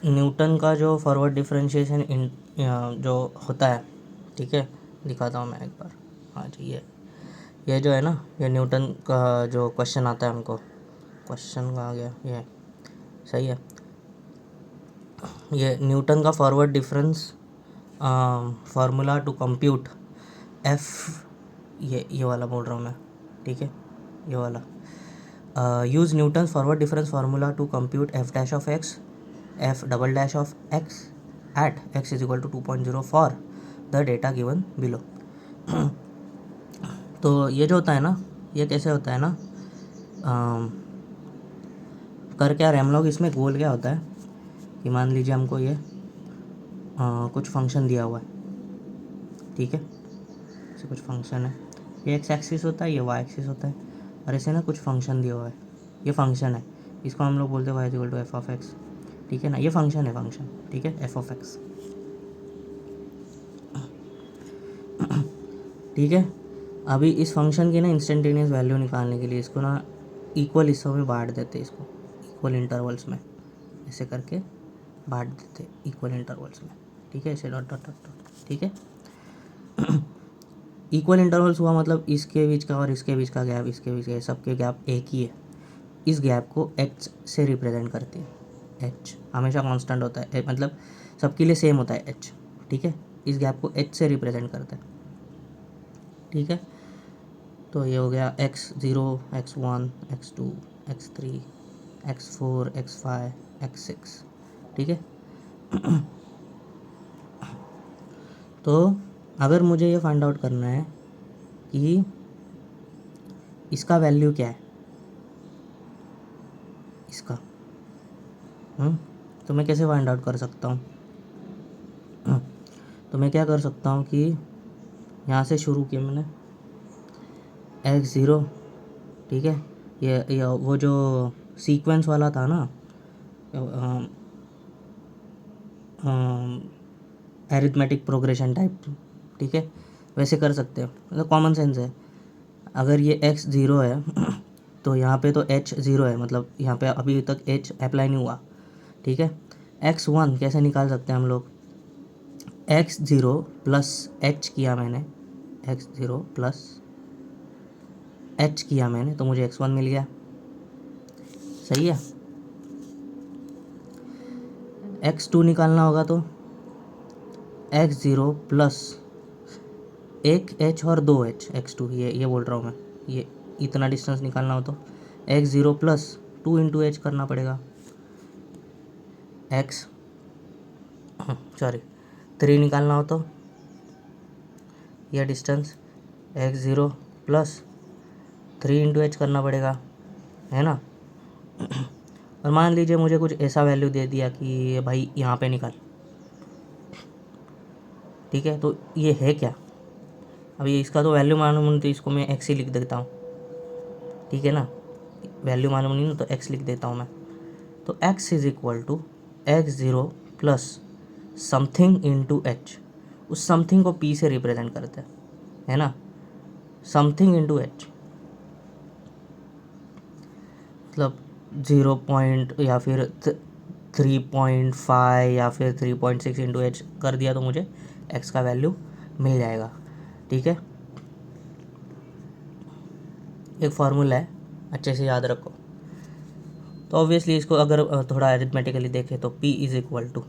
Newton का जो forward differentiation जो होता है, ठीक है, दिखाता हूँ मैं एक बार। हाँ जी, ये जो है ना, ये न्यूटन का जो क्वेश्चन आता है हमको, क्वेश्चन आ गया ये, सही है। ये न्यूटन का forward difference formula to compute F, ये वाला बोल रहा हूँ मैं, ठीक है, ये वाला। Use Newton forward difference formula to compute F dash of X, F double dash of X at X is equal to 2.0 for the data given below. तो ये जो होता है ना, ये कैसे होता है ना, कर क्या रहे हम लोग, इसमें गोल क्या होता है कि मान लीजिए हमको ये कुछ फंक्शन दिया हुआ है, ठीक है, ऐसे कुछ फंक्शन है, ये एक्स एक्सिस होता है, ये वाई एक्सिस होता है, और ऐसे ना कुछ फंक्शन दिया हुआ है, ये फंक्शन है, इसको हम लोग बोलते हैं Y is equal to F of X, ठीक है ना, ये फंक्शन है, फंक्शन, ठीक है, एफ ऑफ एक्स, ठीक है। अभी इस फंक्शन की ना इंस्टेंटेनियस वैल्यू निकालने के लिए इसको ना इक्वल हिस्सों में बांट देते, इसको इक्वल इंटरवल्स में ऐसे करके बांट देते इक्वल इंटरवल्स में, ठीक है, ऐसे डॉट डॉट डॉट डॉट, ठीक है। इक्वल इंटरवल्स हुआ मतलब इसके बीच का और इसके बीच का गैप, इसके बीच का, सबके गैप एक ही है, इस गैप को एच से रिप्रेजेंट करती है। एच हमेशा कांस्टेंट होता है, मतलब सबके लिए सेम होता है एच, ठीक है, इस गैप को एच से रिप्रेजेंट करता है, ठीक है। तो ये हो गया x0, x1, x2, x3, x4, x5, x6, ठीक है। तो अगर मुझे ये फाइंड आउट करना है कि इसका वैल्यू क्या है, इसका, तो मैं कैसे फाइंड आउट कर सकता हूँ? तो मैं क्या कर सकता हूँ कि यहाँ से शुरू किया मैंने x0, ठीक है, ये वो जो सीक्वेंस वाला था ना, एरिथमेटिक प्रोग्रेशन टाइप, ठीक है, वैसे कर सकते हो, मतलब कॉमन सेंस है। अगर ये x0 है तो यहाँ पे तो h0 है, मतलब यहाँ पे अभी तक h अप्लाई नहीं हुआ, ठीक है। x1 कैसे निकाल सकते हैं हम लोग, x0 प्लस h किया मैंने, x0 प्लस h किया मैंने, तो मुझे x1 मिल गया, सही है। x2 निकालना होगा तो x0 प्लस एक h और दो h, x2, ये बोल रहा हूँ मैं, ये इतना डिस्टेंस निकालना हो तो x0 प्लस 2 इंटू एच करना पड़ेगा, x सॉरी 3 निकालना हो तो यह distance x0 plus 3 into H करना पड़ेगा, है ना। और मान लीजिए मुझे कुछ ऐसा वैल्यू दे दिया कि भाई यहाँ पे निकाल, ठीक है, तो ये है क्या, अभी इसका तो वैल्यू मालूम नहीं, तो इसको मैं एक्स ही लिख देता हूँ, ठीक है ना, वैल्यू मालूम नहीं ना तो एक्स लिख देता हूँ मैं। तो x is equal to x0 plus something into H, उस समथिंग को p से रिप्रेजेंट करते हैं, है ना, समथिंग इंटू एच, मतलब 0 पॉइंट या फिर 3.5 या फिर 3.6 इंटू एच कर दिया तो मुझे x का वैल्यू मिल जाएगा, ठीक है। एक फार्मूला है, अच्छे से याद रखो। तो ऑब्वियसली इसको अगर थोड़ा एरिथमेटिकली देखें तो p इज़ इक्वल टू,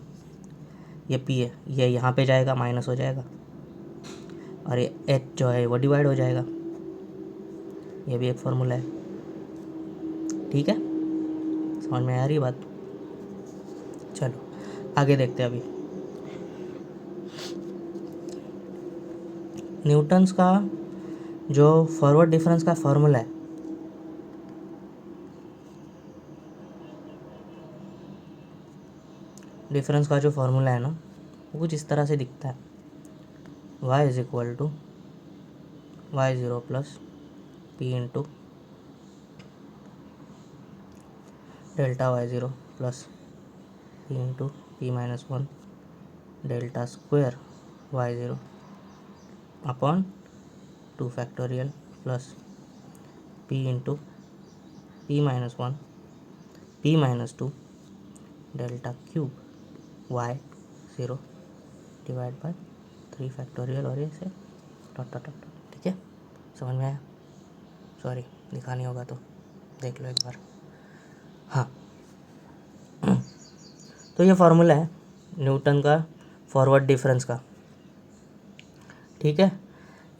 ये p है, ये यहाँ पे जाएगा, माइनस हो जाएगा, और ये h जो है वो डिवाइड हो जाएगा, ये भी एक फार्मूला है, ठीक है, समझ में आ रही बात। चलो आगे देखते हैं। अभी न्यूटन्स का जो फॉरवर्ड डिफरेंस का फार्मूला है, डिफरेंस का जो फार्मूला है ना, वो कुछ इस तरह से दिखता है, y is equal to y0 plus p into delta y0 plus p into p-1 delta square y0 upon 2 factorial plus p into p-1 p-2 delta cube Y 0 divide by 3 factorial और ये से डॉट डॉट डॉट। ठीक है, समझ में आया? Sorry लिखा नहीं होगा तो देख लो एक बार। हाँ तो ये फार्मूला है न्यूटन का फॉरवर्ड डिफरेंस का। ठीक है,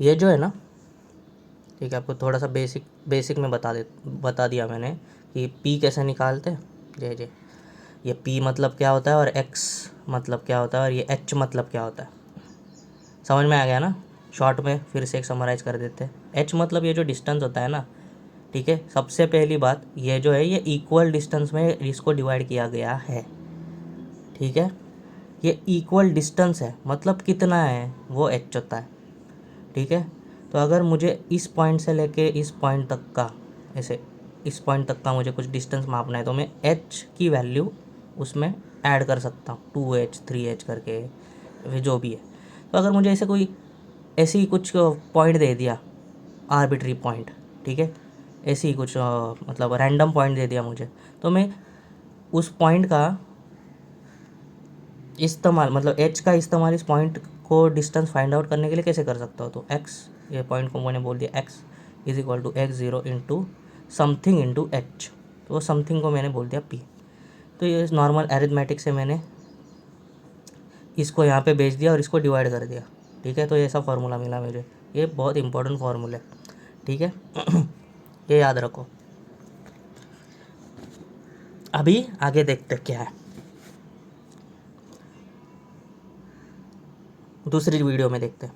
ये जो है ना, ठीक है, आपको थोड़ा सा बेसिक में बता दिया मैंने कि पी कैसे निकालते हैं। जे ये पी मतलब क्या होता है और एक्स मतलब क्या होता है और ये एच मतलब क्या होता है, समझ में आ गया ना? शॉर्ट में फिर से एक समराइज कर देते हैं। एच मतलब ये जो डिस्टेंस होता है ना, ठीक है, सबसे पहली बात ये जो है ये इक्वल डिस्टेंस में इसको डिवाइड किया गया है। ठीक है, ये इक्वल डिस्टेंस है मतलब कितना है वो एच होता है। ठीक है, तो अगर मुझे इस पॉइंट से लेके इस पॉइंट तक का, ऐसे इस पॉइंट तक का मुझे कुछ डिस्टेंस मापना है तो मैं एच की वैल्यू उसमें ऐड कर सकता हूँ, 2h 3h करके जो भी है। तो अगर मुझे ऐसे कोई ऐसे ही कुछ पॉइंट दे दिया, आर्बिट्री पॉइंट, ठीक है, ऐसे ही कुछ मतलब रैंडम पॉइंट दे दिया मुझे, तो मैं उस पॉइंट का इस्तेमाल मतलब एच का इस्तेमाल इस पॉइंट को डिस्टेंस फाइंड आउट करने के लिए कैसे कर सकता हूँ? तो एक्स, ये पॉइंट को मैंने बोल दिया X is equal to x0 into something into H, तो वो समथिंग को मैंने बोल दिया पी। तो ये नॉर्मल एरिथमेटिक से मैंने इसको यहाँ पे भेज दिया और इसको डिवाइड कर दिया। ठीक है, तो ये ऐसा फार्मूला मिला मुझे, ये बहुत इंपॉर्टेंट फार्मूला है। ठीक है ये याद रखो। अभी आगे देखते क्या है, दूसरी वीडियो में देखते हैं।